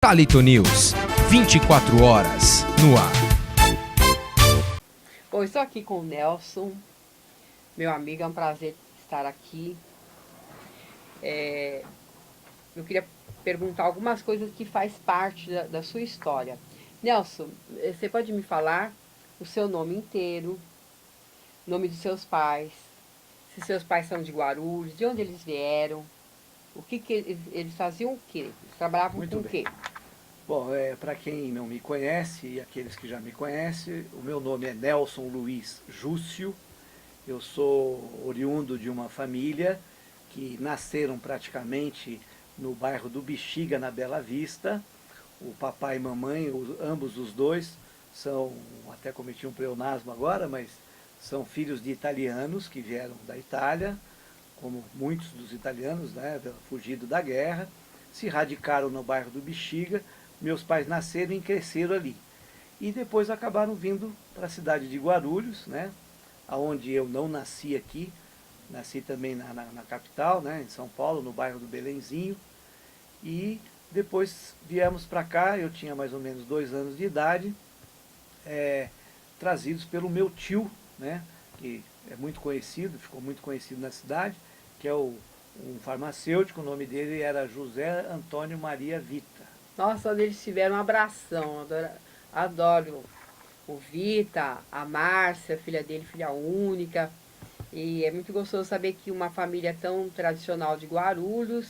Thalito News, 24 horas no ar. Bom, estou aqui com o Nelson, meu amigo, é um prazer estar aqui. Eu queria perguntar algumas coisas que faz parte da sua história. Nelson, você pode me falar o seu nome inteiro, nome dos seus pais, se seus pais são de Guarulhos, de onde eles vieram, o que eles faziam, o quê? Eles trabalhavam Muito com o bem. quê? Bom, para quem não me conhece e aqueles que já me conhecem, o meu nome é Nelson Luiz Júcio. Eu sou oriundo de uma família que nasceram praticamente no bairro do Bexiga, na Bela Vista. O papai e mamãe, ambos os dois, são, até cometi um pleonasmo agora, mas são filhos de italianos que vieram da Itália, como muitos dos italianos, né, fugido da guerra, se radicaram no bairro do Bexiga. Meus pais nasceram e cresceram ali. E depois acabaram vindo para a cidade de Guarulhos, né, onde eu não nasci aqui, nasci também na capital, né, em São Paulo, no bairro do Belenzinho. E depois viemos para cá, eu tinha mais ou menos 2 anos de idade, trazidos pelo meu tio, né, que é muito conhecido, ficou muito conhecido na cidade, que é um farmacêutico. O nome dele era José Antônio Maria Vita. Nossa, onde eles tiveram um abração, adoro o Vita, a Márcia, filha dele, filha única. E é muito gostoso saber que uma família tão tradicional de Guarulhos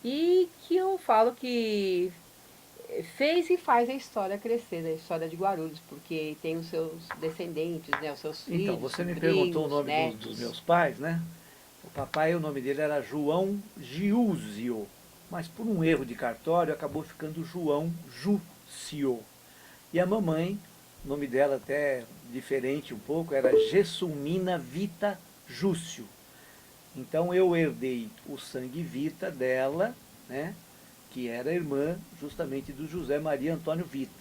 e que eu falo que fez e faz a história crescer, a história de Guarulhos, porque tem os seus descendentes, né, os seus filhos, Então, você me sobrinhos, perguntou o nome dos netos. meus pais, né? O papai, o nome dele era João Giúzio, mas por um erro de cartório acabou ficando João Júcio. E a mamãe, o nome dela até diferente um pouco, era Gessumina Vita Júcio. Então eu herdei o sangue Vita dela, né, que era irmã justamente do José Maria Antônio Vita.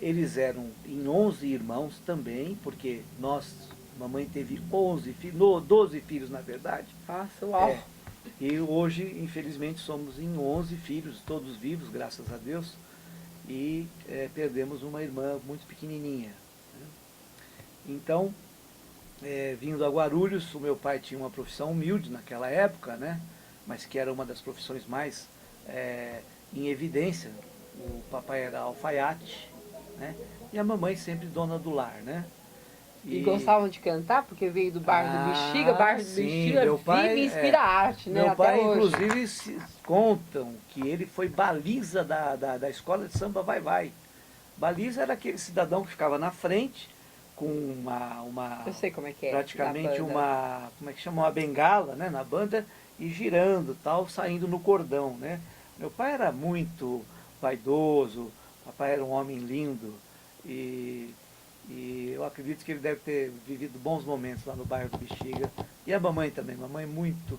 Eles eram em 11 irmãos também, porque mamãe teve 11 filhos, 12 filhos na verdade. Nossa, uau! E hoje, infelizmente, somos em 11 filhos, todos vivos, graças a Deus, e perdemos uma irmã muito pequenininha, né? Então, vindo a Guarulhos, o meu pai tinha uma profissão humilde naquela época, né? Mas que era uma das profissões mais em evidência. O papai era alfaiate, né? E a mamãe sempre dona do lar, né? E gostavam de cantar, porque veio do bairro do Bexiga, o bairro do Sim, Bexiga meu pai, vive e inspira arte, né, meu até pai hoje. inclusive contam que ele foi baliza da escola de samba Vai Vai. Baliza era aquele cidadão que ficava na frente com Eu sei como é que é, praticamente como é que chama, uma bengala, né, na banda, e girando, tal, saindo no cordão, né? Meu pai era muito vaidoso, papai era um homem lindo, e eu acredito que ele deve ter vivido bons momentos lá no bairro do Bexiga. E a mamãe também, mamãe muito,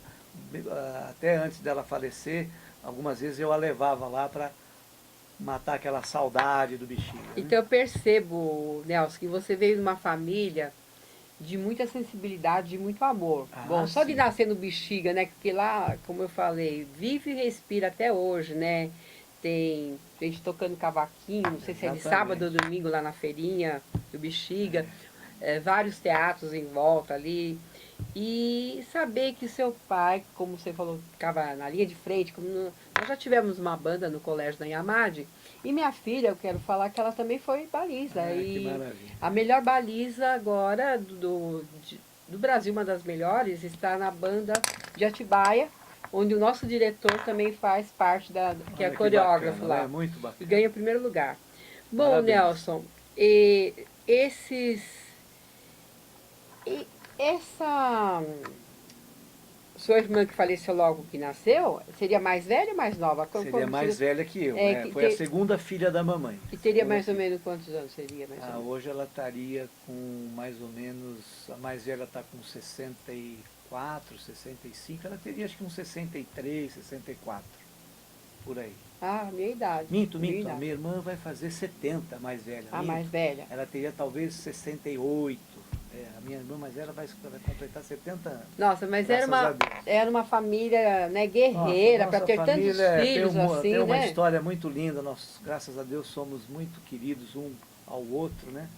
até antes dela falecer, algumas vezes eu a levava lá para matar aquela saudade do Bexiga, né? Então eu percebo, Nelson, que você veio de uma família de muita sensibilidade, de muito amor. Bom, só de Sim. nascer no Bexiga, né? Porque lá, como eu falei, vive e respira até hoje, né? Tem gente tocando cavaquinho, não sei se é de sábado ou domingo lá na feirinha do Bexiga, vários teatros em volta ali. E saber que seu pai, como você falou, ficava na linha de frente, nós já tivemos uma banda no colégio da Inhamade, e minha filha, eu quero falar que ela também foi baliza. Que E maravilha. a melhor baliza agora do Brasil, uma das melhores, está na banda de Atibaia, onde o nosso diretor também faz parte que é Olha que coreógrafo bacana, lá. né? Muito E bacana. ganha o primeiro lugar. Bom, Parabéns. Nelson, esses. E essa sua irmã que faleceu logo que nasceu, seria mais velha ou mais nova? Seria mais velha que eu, foi a segunda filha da mamãe. E teria mais ou menos quantos anos seria? Hoje ela estaria com mais ou menos, a mais velha está com 64, 65, ela teria acho que uns 63, 64, por aí. Ah, minha idade. Minto, a minha irmã vai fazer 70, a mais velha. A mais velha. Ela teria talvez 68, A minha irmã mais velha vai completar 70 anos. Nossa, mas Graças a Deus. era uma família, né, guerreira, para ter tantos filhos assim, tem uma né? história muito linda, nós, graças a Deus, somos muito queridos um ao outro, né?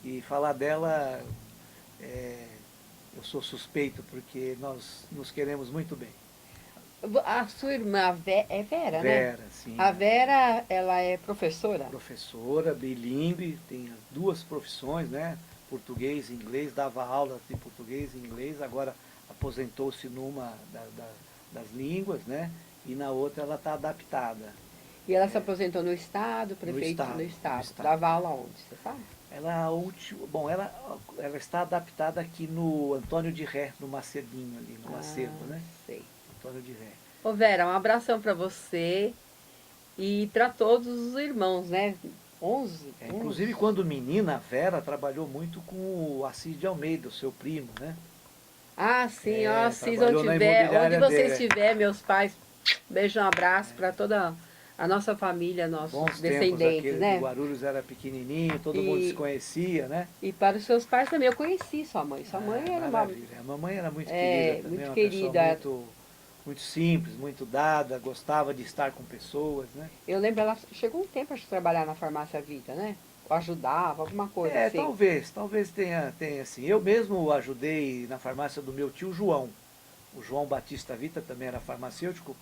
E falar dela, eu sou suspeito, porque nós nos queremos muito bem. A sua irmã, é Vera, né? Vera, sim. A Vera, ela é professora? Professora, bilíngue, tem as duas profissões, né? Português e inglês, dava aula de português e inglês, agora aposentou-se numa das línguas, né? E na outra ela está adaptada. E ela se aposentou no Estado, prefeito no Estado. Dava aula onde, você sabe? Ela está adaptada aqui no Antônio de Ré, no Macedinho ali, no Macedo, né? Sei. Antônio de Ré. Ô Vera, um abração para você e para todos os irmãos, né? 11? Inclusive, quando menina, a Vera trabalhou muito com o Assis de Almeida, o seu primo, né? Ah, sim, ó, Assis, trabalhou onde você dele. estiver, meus pais, beijo, um abraço para toda a nossa família, nossos Bons descendentes, tempos, né? Guarulhos era pequenininho, todo mundo se conhecia, né? E para os seus pais também, eu conheci sua mãe. Sua mãe era uma... A mamãe era muito querida também, muito uma querida. pessoa muito simples, muito dada, gostava de estar com pessoas, né? Eu lembro, ela chegou um tempo a trabalhar na farmácia Vita, né? Ou ajudava, alguma coisa assim. Talvez tenha assim. Eu mesmo ajudei na farmácia do meu tio João. O João Batista Vita também era farmacêutico.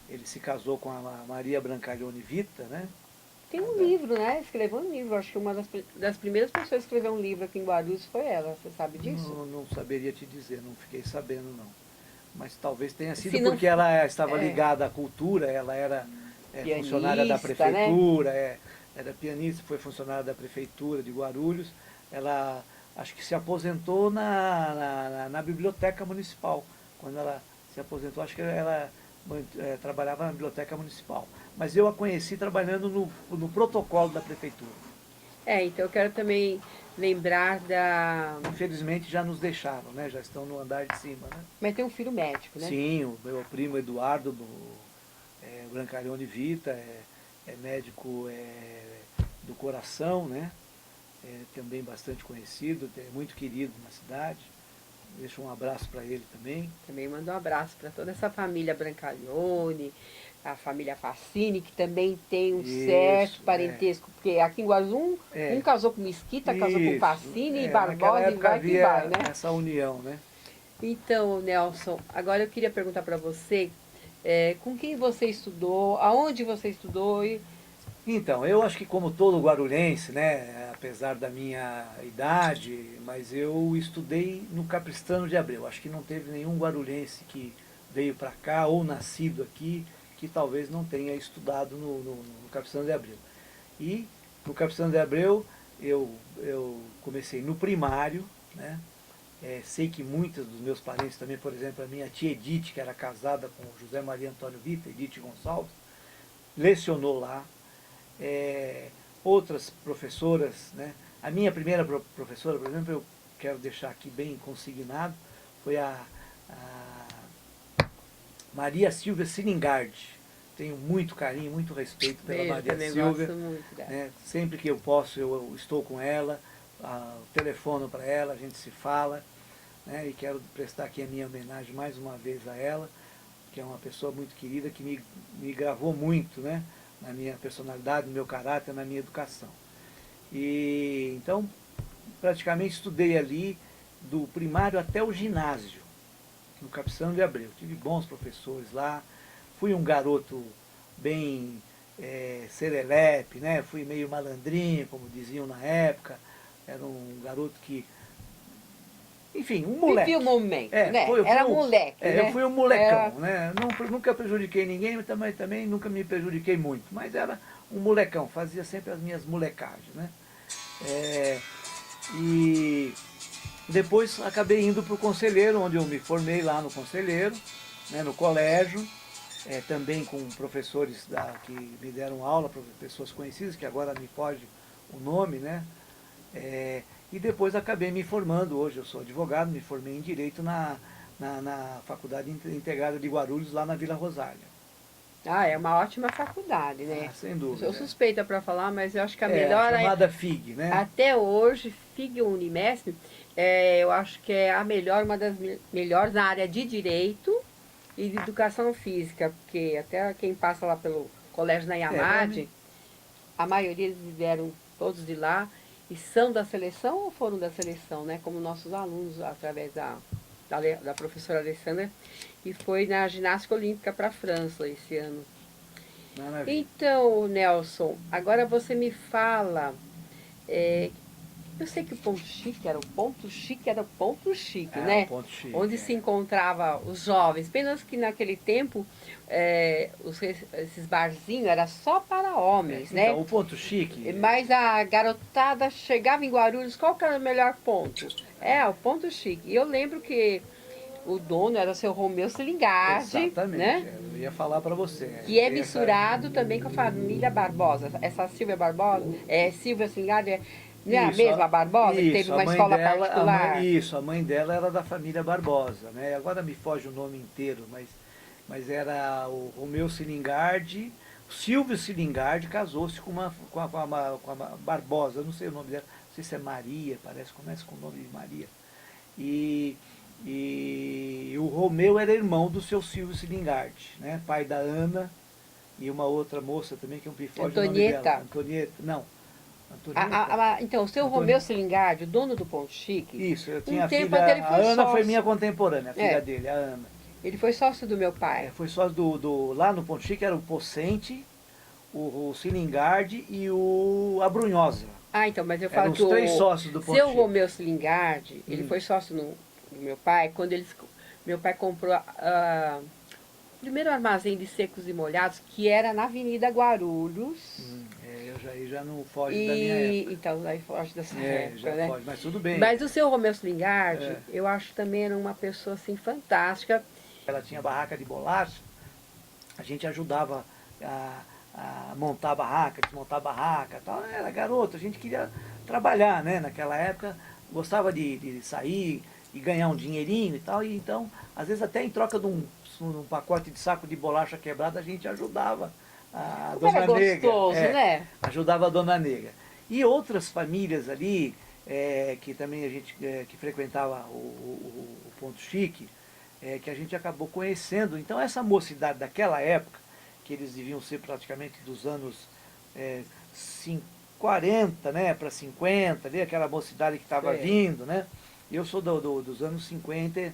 Ele se casou com a Maria Brancalione Vita, né? Tem um livro, né? Escreveu um livro. Acho que uma das primeiras pessoas que escreveu um livro aqui em Guarulhos foi ela. Você sabe disso? Não saberia te dizer, não fiquei sabendo não. Mas talvez tenha sido Se não, porque ela estava ligada à cultura, ela era funcionária da prefeitura, né? Era pianista, foi funcionária da prefeitura de Guarulhos. Ela acho que se aposentou na biblioteca municipal. Quando ela se aposentou, acho que ela trabalhava na biblioteca municipal. Mas eu a conheci trabalhando no protocolo da prefeitura. Então eu quero também lembrar da... Infelizmente já nos deixaram, né? Já estão no andar de cima, né? Mas tem um filho médico, né? Sim, o meu primo Eduardo Brancalione Vita é médico do coração, né? Também bastante conhecido, muito querido na cidade. Deixo um abraço para ele também. Também mando um abraço para toda essa família Brancalione, a família Facini, que também tem um certo parentesco, porque aqui em Guarulhos um casou com Mesquita, casou com Facini, e Barbosa, e vai que vai, né? Essa união, né? Então, Nelson, agora eu queria perguntar para você, com quem você estudou, aonde você estudou e... Então, eu acho que como todo guarulhense, né, apesar da minha idade, mas eu estudei no Capistrano de Abreu. Acho que não teve nenhum guarulhense que veio para cá ou nascido aqui que talvez não tenha estudado no Capistrano de Abreu. E no Capistrano de Abreu eu comecei no primário, né? Sei que muitos dos meus parentes também, por exemplo, a minha tia Edith, que era casada com o José Maria Antônio Vita, Edith Gonçalves, lecionou lá. Outras professoras, né? A minha primeira professora, por exemplo, eu quero deixar aqui bem consignado, foi a Maria Silvia Siningardi. Tenho muito carinho, muito respeito pela Maria Silvia. Gosto muito dela. Né? Sempre que eu posso, eu estou com ela, telefono para ela, a gente se fala, né? E quero prestar aqui a minha homenagem mais uma vez a ela, que é uma pessoa muito querida, que me gravou muito, né? Na minha personalidade, no meu caráter, na minha educação. E então, praticamente estudei ali do primário até o ginásio, no Capistrano de Abreu. Tive bons professores lá, fui um garoto bem serelepe, né? Fui meio malandrinho, como diziam na época, era um garoto que... Enfim, um moleque. Vivia o momento, né? Era moleque, né? Eu fui um molecão, né? Nunca prejudiquei ninguém, mas também nunca me prejudiquei muito. Mas era um molecão, fazia sempre as minhas molecagens, né? E depois acabei indo para o Conselheiro, onde eu me formei lá no Conselheiro, né, no colégio, também com professores que me deram aula, pessoas conhecidas, que agora me foge o nome, né? E depois acabei me formando, hoje eu sou advogado, me formei em Direito na Faculdade Integrada de Guarulhos, lá na Vila Rosália. Ah, é uma ótima faculdade, né? Ah, sem Eu dúvida. sou suspeita para falar, mas eu acho que a É, melhor chamada FIG, né? até hoje, FIG Unimestre, eu acho que é a melhor, uma das melhores na área de Direito e de Educação Física, porque até quem passa lá pelo Colégio Pra Nayamade, mim, a maioria eles vieram todos de lá e são da seleção ou foram da seleção, né? Como nossos alunos, através da professora Alessandra, e foi na ginástica olímpica para a França esse ano. maravilha. Então, Nelson, agora você me fala. é, eu sei que o ponto chique era o ponto chique, era o ponto chique, É, o né? ponto chique. Onde se encontrava os jovens. Apenas que naquele tempo esses barzinhos era só para homens, né? Então, o ponto chique... Mas a garotada chegava em Guarulhos, qual que era o melhor ponto? O ponto chique. E eu lembro que o dono era o seu Romeu Silingardi, Exatamente, né? eu ia falar para você. Que é misturado também com a família Barbosa. Essa Silvia Barbosa, Silvia Silingardi, não é a mesma Barbosa, que teve uma escola particular? A mãe dela era da família Barbosa, né? Agora me foge o nome inteiro, mas era o Romeu Silingardi, o Silvio Silingardi casou-se com uma Barbosa, eu não sei o nome dela, não sei se é Maria, parece, começa com o nome de Maria. E o Romeu era irmão do seu Silvio Silingardi, né? Pai da Ana e uma outra moça também, que é um foge o nome dela. Antonieta, não. Antonieta. Então, o seu Romeu Silingardi, o dono do Ponto Chique, Isso, eu tinha a tempo filha, até ele foi a Ana sócio. foi minha contemporânea, a filha dele, a Ana. Ele foi sócio do meu pai. Foi sócio lá no Ponto Chique, era o Pocente, o Silingardi e a Brunhosa. Então, mas eu Eram falo os que três sócios do Ponto seu Chique. Romeu Silingardi, ele foi sócio do meu pai, quando meu pai comprou o primeiro armazém de secos e molhados, que era na Avenida Guarulhos. Já não foge da minha época. Então, aí foge dessa época, Já né? foge, mas tudo bem. Mas o seu Romeu Silingardi, eu acho também era uma pessoa assim fantástica. Ela tinha barraca de bolacha, a gente ajudava a montar a barraca, desmontar a barraca, tal. Era garoto, a gente queria trabalhar, né? Naquela época, gostava de sair e ganhar um dinheirinho e tal, e então, às vezes até em troca de um pacote de saco de bolacha quebrada, a gente ajudava a Como Dona era Negra. gostoso, né? Ajudava a Dona Negra. E outras famílias ali, que também a gente que frequentava o Ponto Chique, que a gente acabou conhecendo. Então essa mocidade daquela época, que eles deviam ser praticamente dos anos 40, né, para 50, ali, aquela mocidade que estava vindo, né? Eu sou dos anos 50,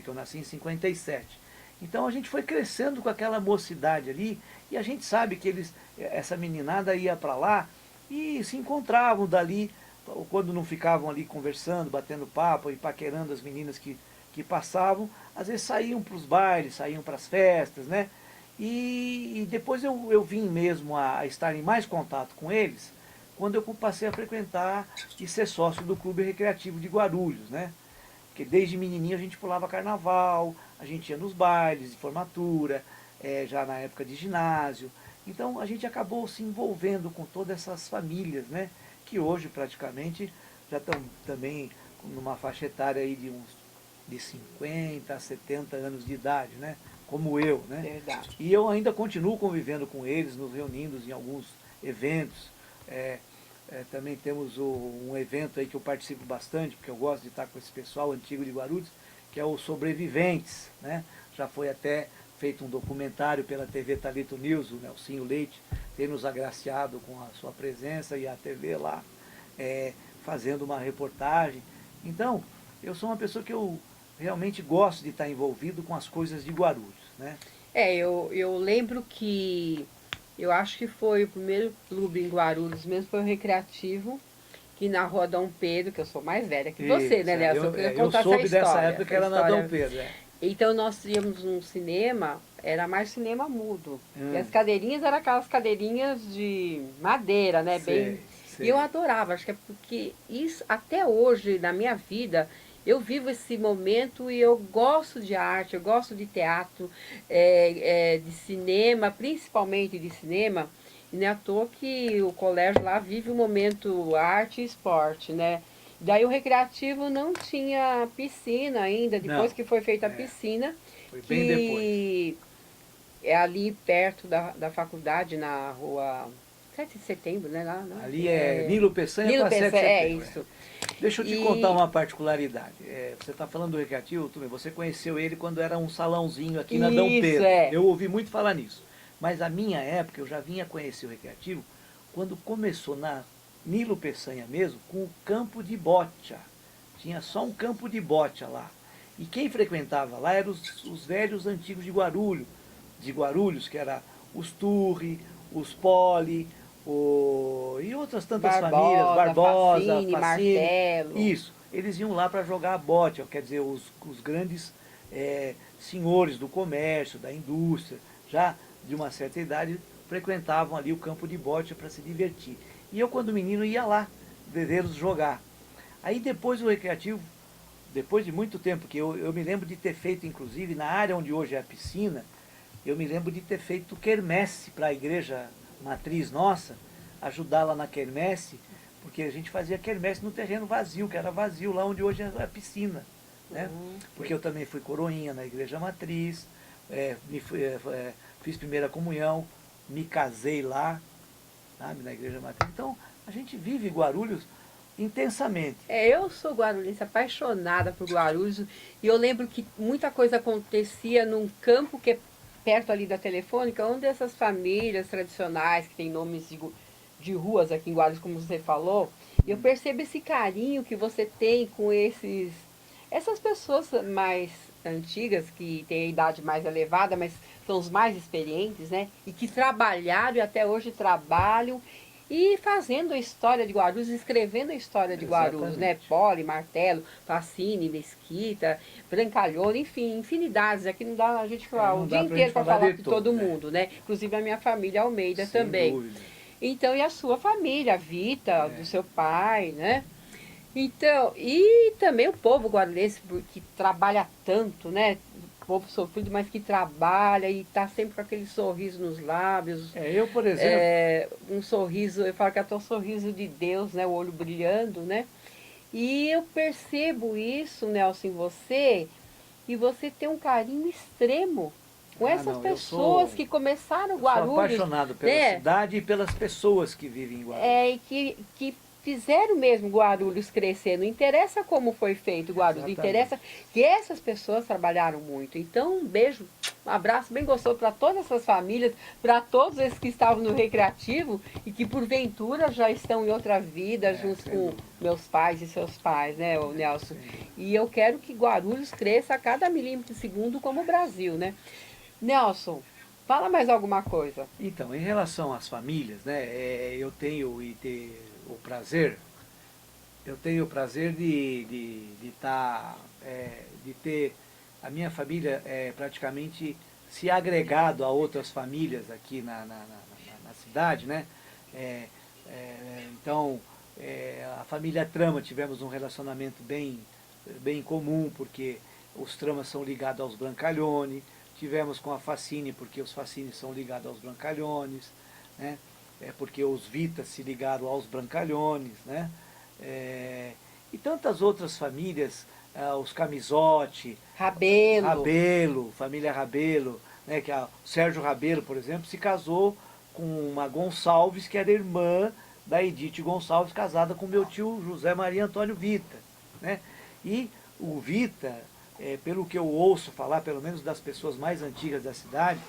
que eu nasci em 57. Então a gente foi crescendo com aquela mocidade ali, e a gente sabe que essa meninada ia para lá e se encontravam dali, quando não ficavam ali conversando, batendo papo e paquerando as meninas que passavam, às vezes saíam para os bailes, saíam para as festas, né? E depois eu vim mesmo a estar em mais contato com eles, quando eu passei a frequentar e ser sócio do Clube Recreativo de Guarulhos, né? Porque desde menininho a gente pulava carnaval, a gente ia nos bailes de formatura, já na época de ginásio. Então a gente acabou se envolvendo com todas essas famílias, né? Que hoje praticamente já estão também numa faixa etária aí de 50 a 70 anos de idade, né? Como eu, né? Verdade. E eu ainda continuo convivendo com eles, nos reunindo em alguns eventos. Também temos um evento aí que eu participo bastante, porque eu gosto de estar com esse pessoal antigo de Guarulhos, que é o Sobreviventes, né? Já foi até feito um documentário pela TV Talito News, o Nelsinho Leite tem nos agraciado com a sua presença e a TV lá, fazendo uma reportagem. Então, eu sou uma pessoa que eu realmente gosto de estar envolvido com as coisas de Guarulhos, né? Eu lembro que eu acho que foi o primeiro clube em Guarulhos mesmo, foi o Recreativo, que na Rua Dom Pedro, que eu sou mais velha que você, né, Nelson? Eu soube dessa época que era na Dom Pedro. Então nós íamos num cinema, era mais cinema mudo. E as cadeirinhas eram aquelas cadeirinhas de madeira, né? Sei. E eu adorava, acho que é porque isso, até hoje, na minha vida, eu vivo esse momento e eu gosto de arte, eu gosto de teatro, de cinema, principalmente de cinema. E não é à toa que o colégio lá vive o momento arte e esporte, né? Daí o Recreativo não tinha piscina ainda, depois que foi feita a piscina. Foi bem depois. É ali perto da faculdade, na rua 7 de setembro, né? Lá, né? Ali é Nilo Peçanha Nilo com a 7 de Peçanha, setembro. isso. Deixa eu te contar uma particularidade. Você está falando do Recreativo, você conheceu ele quando era um salãozinho aqui na Dom Isso, Pedro. é. Eu ouvi muito falar nisso. Mas a minha época, eu já vinha conhecer o Recreativo quando começou na Nilo Peçanha mesmo, com o campo de bocha. Tinha só um campo de bocha lá. E quem frequentava lá eram os velhos antigos de Guarulhos, que era os Turri, os Poli, e outras tantas famílias, Barbosa, Facine, Martelo. Isso, eles iam lá para jogar bote, quer dizer, os grandes senhores do comércio, da indústria, já de uma certa idade, frequentavam ali o campo de bote para se divertir. E eu, quando menino, ia lá vê-los jogar. Aí depois o Recreativo, depois de muito tempo, que eu me lembro de ter feito, inclusive, na área onde hoje é a piscina, eu me lembro de ter feito quermesse para a igreja matriz nossa, ajudar lá na quermesse, porque a gente fazia quermesse no terreno vazio, que era vazio, lá onde hoje é a piscina. Né? Porque eu também fui coroinha na igreja matriz, fiz primeira comunhão, me casei lá, sabe, na igreja matriz. Então, a gente vive Guarulhos intensamente. Eu sou guarulhense, apaixonada por Guarulhos, e eu lembro que muita coisa acontecia num campo que é perto ali da Telefônica, onde essas famílias tradicionais, que têm nomes de ruas aqui em Guarulhos, como você falou, eu percebo esse carinho que você tem com essas pessoas mais antigas, que têm a idade mais elevada, mas são os mais experientes, né? E que trabalharam e até hoje trabalham, e fazendo a história de Guarulhos, escrevendo a história de Guarulhos, né? Poli, Martelo, Facine, Mesquita, Brancalhona, enfim, infinidades. Aqui não dá a gente falar o dia inteiro para falar de todo mundo, né? Inclusive a minha família Almeida também. Dúvida. Então, e a sua família, a Vita, do seu pai, né? Então, e também o povo guarulhense, que trabalha tanto, né? Povo sofrido, mas que trabalha e está sempre com aquele sorriso nos lábios. Eu, por exemplo... Um sorriso, eu falo que é até o sorriso de Deus, né? O olho brilhando, né? E eu percebo isso, Nelson, em você, e você tem um carinho extremo com essas pessoas que começaram Guarulhos. Eu sou apaixonado pela cidade e pelas pessoas que vivem em Guarulhos. E que fizeram mesmo Guarulhos crescer. Não interessa como foi feito Guarulhos, interessa que essas pessoas trabalharam muito. Então, um beijo, um abraço bem gostoso para todas essas famílias, para todos esses que estavam no Recreativo e que, porventura, já estão em outra vida, junto com meus pais e seus pais, né, o Nelson? E eu quero que Guarulhos cresça a cada milímetro de segundo como o Brasil, né? Nelson, fala mais alguma coisa. Então, em relação às famílias, né, eu tenho o prazer de ter a minha família praticamente se agregado a outras famílias aqui na cidade, né? Então, a família Trama, tivemos um relacionamento bem comum, porque os Tramas são ligados aos Brancalhone. Tivemos com a Facine, porque os Facine são ligados aos Brancalhones, né? Porque os Vitas se ligaram aos Brancalhones, né? E tantas outras famílias, os Camisotti, Rabelo, família Rabelo, né? Que o Sérgio Rabelo, por exemplo, se casou com uma Gonçalves, que era irmã da Edith Gonçalves, casada com meu tio José Maria Antônio Vita, né? E o Vita, pelo que eu ouço falar, pelo menos das pessoas mais antigas da cidade,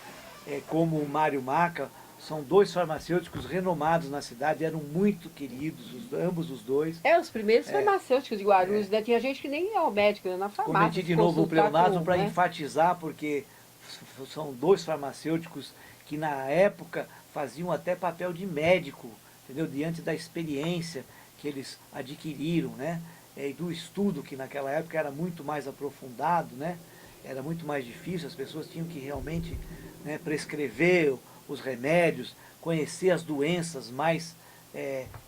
como o Mário Maca, são dois farmacêuticos renomados na cidade, eram muito queridos, ambos os dois. Os primeiros farmacêuticos de Guarulhos, né? Tinha gente que nem ia ao médico, ia na farmácia. Cometi de novo o pleonasmo para enfatizar, porque são dois farmacêuticos que na época faziam até papel de médico, entendeu? Diante da experiência que eles adquiriram, né? E do estudo, que naquela época era muito mais aprofundado, né? Era muito mais difícil, as pessoas tinham que realmente, né, prescrever os remédios, conhecer as doenças mais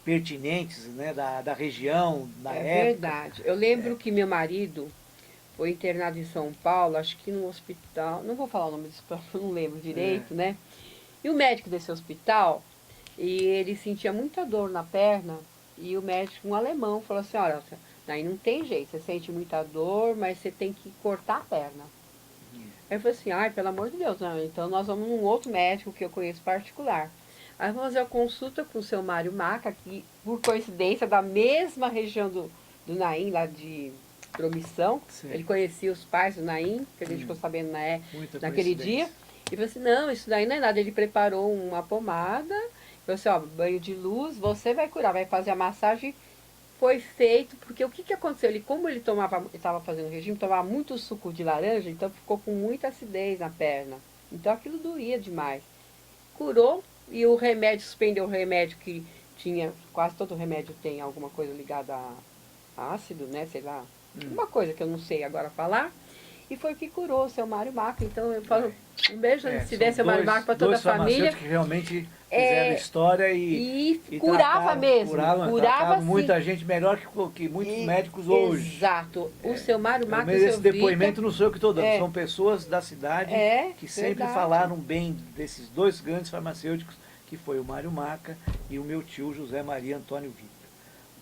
pertinentes, né, da região, da época. É verdade. Eu lembro que meu marido foi internado em São Paulo, acho que num hospital, não vou falar o nome do hospital, não lembro direito, né? E o médico desse hospital, e ele sentia muita dor na perna, e o médico, um alemão, falou assim, olha, aí não tem jeito, você sente muita dor, mas você tem que cortar a perna. Aí eu falei assim, ai, pelo amor de Deus, não, então nós vamos num outro médico que eu conheço particular. Aí vamos fazer a consulta com o seu Mário Maca, que por coincidência da mesma região do Naim, lá de Promissão. Sim. Ele conhecia os pais do Naim, que a gente ficou sabendo naquele dia. E falou assim, não, isso daí não é nada. Ele preparou uma pomada, falou assim, ó, banho de luz, você vai curar, vai fazer a massagem. Foi feito, porque o que, que aconteceu? Como ele estava fazendo regime, tomava muito suco de laranja, então ficou com muita acidez na perna. Então aquilo doía demais. Curou, e o remédio, suspendeu o remédio que tinha, quase todo remédio tem alguma coisa ligada a ácido, né, sei lá, uma coisa que eu não sei agora falar. E foi o que curou o seu Mário Maca. Então eu falo um beijo de incidência, seu Mário Maca, para toda a família. Que realmente fizeram história e curava mesmo. Curava muita gente melhor que muitos médicos hoje. Exato. O seu Mário Maca e o seu seu depoimento Vita, não sou eu que estou dando, são pessoas da cidade que sempre falaram bem desses dois grandes farmacêuticos, que foi o Mário Maca e o meu tio José Maria Antônio Vita.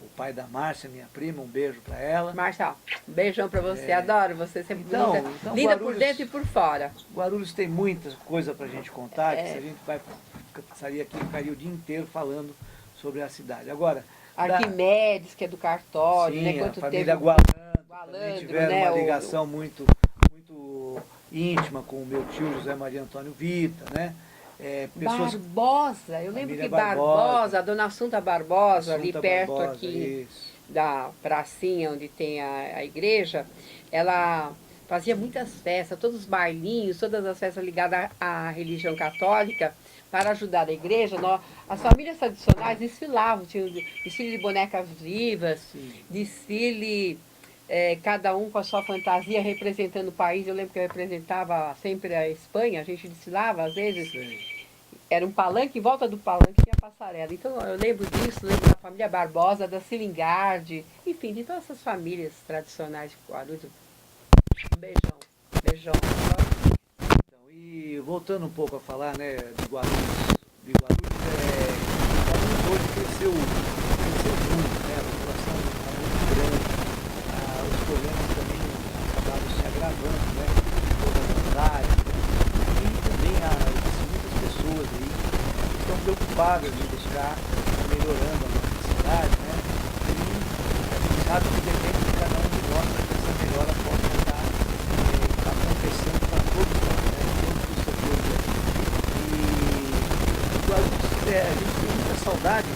O pai da Márcia, minha prima, um beijo para ela. Márcia, um beijão para você, adoro você, sempre linda por dentro e por fora. Guarulhos tem muita coisa para a gente contar, que se a gente ficaria aqui, ficaria o dia inteiro falando sobre a cidade. Agora, Arquimedes, que é do cartório, sim, né? Quanto a família tempo? Gualandro, tiveram uma ligação muito íntima com o meu tio José Maria Antônio Vita, né? Barbosa, eu lembro que Barbosa, a dona Assunta Barbosa, ali perto aqui da pracinha onde tem a igreja, ela fazia muitas festas, todos os bailinhos, todas as festas ligadas à religião católica, para ajudar a igreja. As famílias tradicionais desfilavam, tinha desfile de bonecas vivas, desfile, cada um com a sua fantasia representando o país. Eu lembro que eu representava sempre a Espanha, a gente desfilava às vezes. Era um palanque, em volta do palanque tinha passarela. Então eu lembro disso, lembro da família Barbosa, da Cilingardi, enfim, de todas essas famílias tradicionais de Guarulhos. Um beijão, beijão. Então, e voltando um pouco a falar, né, de Guarulhos, Guarulhos hoje cresceu muito, né, a população está muito grande, os problemas também acabaram se agravando, né, todas as áreas, e também existem muitas pessoas aí que estão preocupadas em buscar melhorando a nossa cidade, né, e a gente sabe que depende de cada um de nós para que essa melhora possa estar acontecendo para todos nós, né, todos os setores aqui. E Guarulhos, a gente tem muita saudade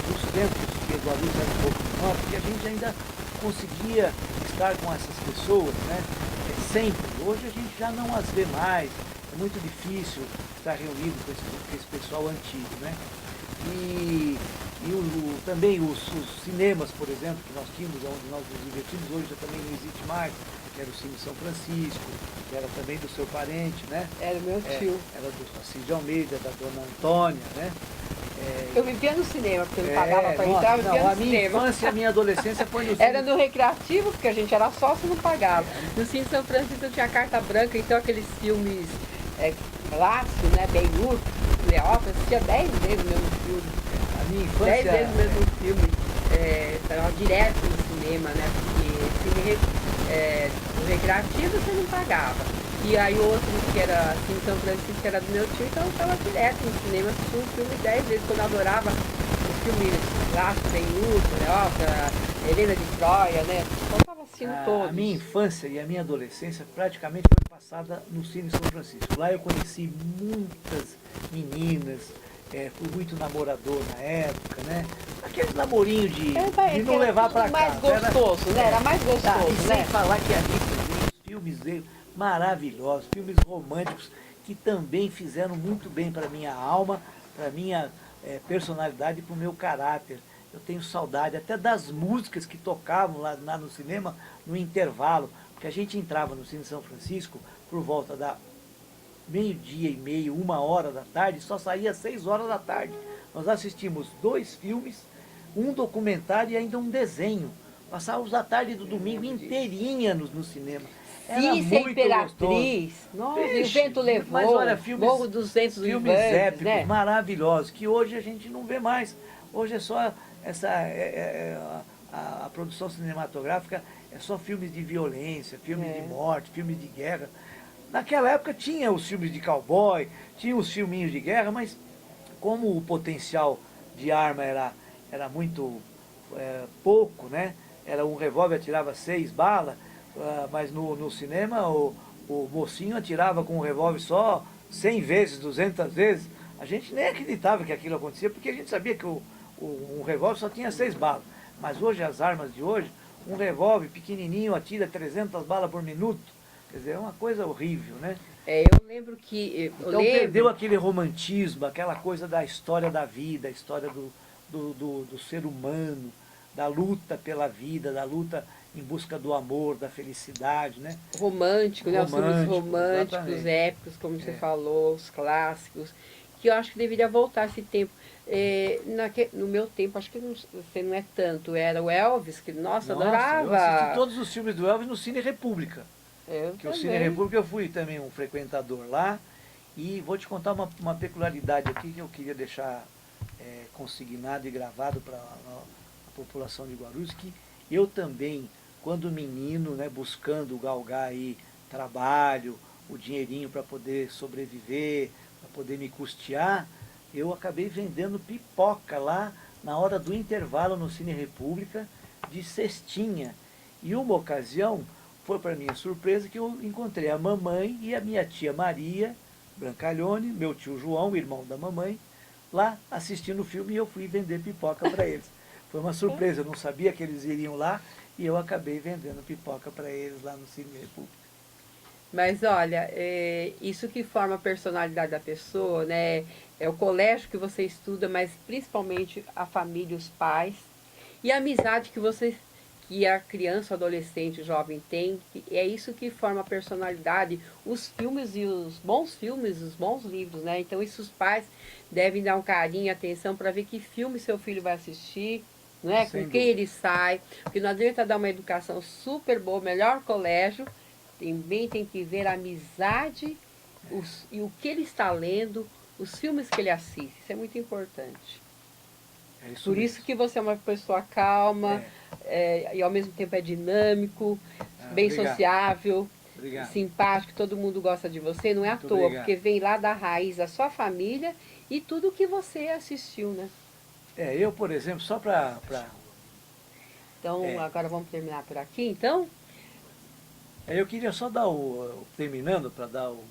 dos tempos que Guarulhos era um pouco menor, porque a gente ainda conseguia estar com essas pessoas, né, sempre. Hoje a gente já não as vê mais, é muito difícil estar reunido com esse pessoal antigo, né. E também os cinemas, por exemplo, que nós tínhamos, onde nós nos divertimos, hoje já também não existe mais, que era o Cine São Francisco, que era também do seu parente, né? Era meu tio. Era do Assis de Almeida, da dona Antônia, né? Eu vivia no cinema, porque eu não pagava para entrar, eu vivia no cinema. A minha infância e a minha adolescência foi no cinema. Era no recreativo, porque a gente era sócio e não pagava. No Cine São Francisco eu tinha carta branca, então aqueles filmes clássicos, né? Ben-Hur, Cleópatra, assistia 10 vezes o mesmo filme. A minha infância... 10 vezes o mesmo filme. Estava direto no cinema, né? Porque no recreativo você não pagava. E aí outro que era assim, São Francisco, que era do meu tio, então eu estava direto no cinema, assistia um filme 10 vezes, quando eu adorava os filmes clássicos, Ben-Hur, Cleópatra, Helena de Troia, né? Eu estava assistindo todos. A minha infância e a minha adolescência praticamente foi passada no Cine São Francisco. Lá eu conheci muitas meninas, fui muito namorador na época, né? Aquele namorinho de não levar para casa. Mais gostoso, né? Era mais gostoso, e né? sem falar que ali também os filmes dele maravilhosos, filmes românticos que também fizeram muito bem para minha alma, para minha personalidade e para o meu caráter. Eu tenho saudade até das músicas que tocavam lá no cinema no intervalo, porque a gente entrava no Cine São Francisco por volta da meio-dia e meio, 1h da tarde, só saía às 6h da tarde. Nós assistimos 2 filmes, um documentário e ainda um desenho. Passávamos a tarde do domingo inteirinha no cinema. Era muito Imperatriz, nossa, e o vento levou, mas olha, filmes 200 filmes épicos, né? Maravilhosos, que hoje a gente não vê mais. Hoje é só a produção cinematográfica, é só filmes de violência, filmes de morte, filmes de guerra. naquela época tinha os filmes de cowboy, tinha os filminhos de guerra, mas como o potencial de arma era muito pouco, né? Era um revólver, atirava 6 balas, mas no cinema o mocinho atirava com um revólver só 100 vezes, 200 vezes. A gente nem acreditava que aquilo acontecia, porque a gente sabia que um revólver só tinha 6 balas. Mas hoje, as armas de hoje, um revólver pequenininho atira 300 balas por minuto. Quer dizer, é uma coisa horrível, né? Eu lembro que... Então perdeu aquele romantismo, aquela coisa da história da vida, a história do ser humano, da luta pela vida, da luta em busca do amor, da felicidade, né? Romântico, né? Os filmes românticos, exatamente. épicos, como você falou, os clássicos, que eu acho que deveria voltar esse tempo. No meu tempo, acho que você não é tanto, era o Elvis, que, nossa, adorava. Eu assisti todos os filmes do Elvis no Cine República. Também. O Cine República eu fui também um frequentador lá, e vou te contar uma peculiaridade aqui que eu queria deixar consignado e gravado para a população de Guarulhos, que eu também, quando menino, né, buscando galgar aí trabalho, o dinheirinho para poder sobreviver, para poder me custear, eu acabei vendendo pipoca lá na hora do intervalo no Cine República, de cestinha. E uma ocasião, foi para minha surpresa, que eu encontrei a mamãe e a minha tia Maria Brancalhone, meu tio João, irmão da mamãe, lá assistindo o filme, e eu fui vender pipoca para eles. Foi uma surpresa, eu não sabia que eles iriam lá, e eu acabei vendendo pipoca para eles lá no Cine República. Mas olha, isso que forma a personalidade da pessoa, né? É o colégio que você estuda, mas principalmente a família, os pais, e a amizade que a criança, o adolescente, o jovem tem. É isso que forma a personalidade, os filmes e os bons livros, né? Então isso os pais devem dar um carinho, atenção para ver que filme seu filho vai assistir, né? Com quem ele sai, porque não adianta dar uma educação super boa, melhor colégio, também tem que ver a amizade e o que ele está lendo, os filmes que ele assiste, isso é muito importante. Por isso que você é uma pessoa calma, e ao mesmo tempo é dinâmico, bem sociável, simpático, todo mundo gosta de você, não é à toa, porque vem lá da raiz da sua família e tudo que você assistiu, né? Eu, por exemplo, só para... Então, agora vamos terminar por aqui, então? Eu queria só dar terminando, para dar o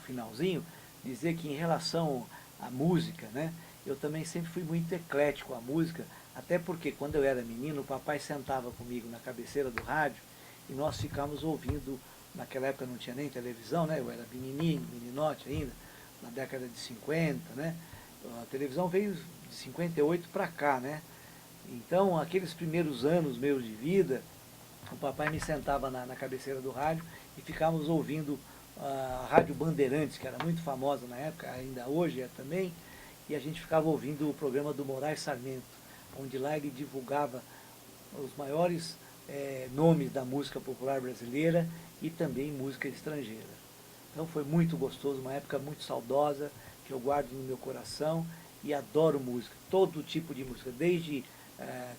finalzinho, dizer que em relação à música, né? Eu também sempre fui muito eclético à música, até porque quando eu era menino, o papai sentava comigo na cabeceira do rádio e nós ficávamos ouvindo, naquela época não tinha nem televisão, né? Eu era meninote ainda, na década de 50, né? A televisão veio de 58 para cá, né? Então, aqueles primeiros anos meus de vida, o papai me sentava na cabeceira do rádio e ficávamos ouvindo a Rádio Bandeirantes, que era muito famosa na época, ainda hoje é também, e a gente ficava ouvindo o programa do Moraes Sarmento, onde lá ele divulgava os maiores nomes da música popular brasileira e também música estrangeira. Então foi muito gostoso, uma época muito saudosa, que eu guardo no meu coração e adoro música, todo tipo de música, desde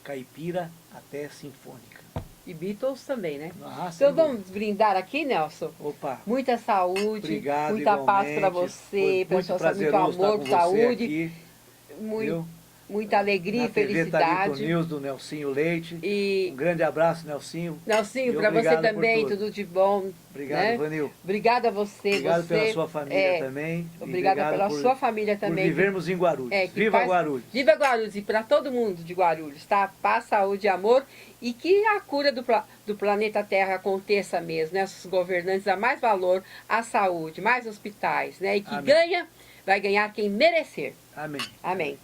caipira até sinfônica. E Beatles também, né? Então vamos brindar aqui, Nelson? Opa! Muita saúde, obrigado, muita paz para você, muito amor, saúde, muita alegria e felicidade. News do Nelsinho Leite. Um grande abraço, Nelsinho. Nelsinho, para você também, tudo de bom. Obrigado, né? Vanil. Obrigada a você. Obrigado pela sua família também. Obrigada pela sua família também. Por vivermos em Guarulhos. Viva Guarulhos. Viva Guarulhos e para todo mundo de Guarulhos, tá? Paz, saúde e amor. E que a cura do planeta Terra aconteça mesmo, né? Os governantes dão mais valor à saúde, mais hospitais, né? E que vai ganhar quem merecer. Amém. Amém.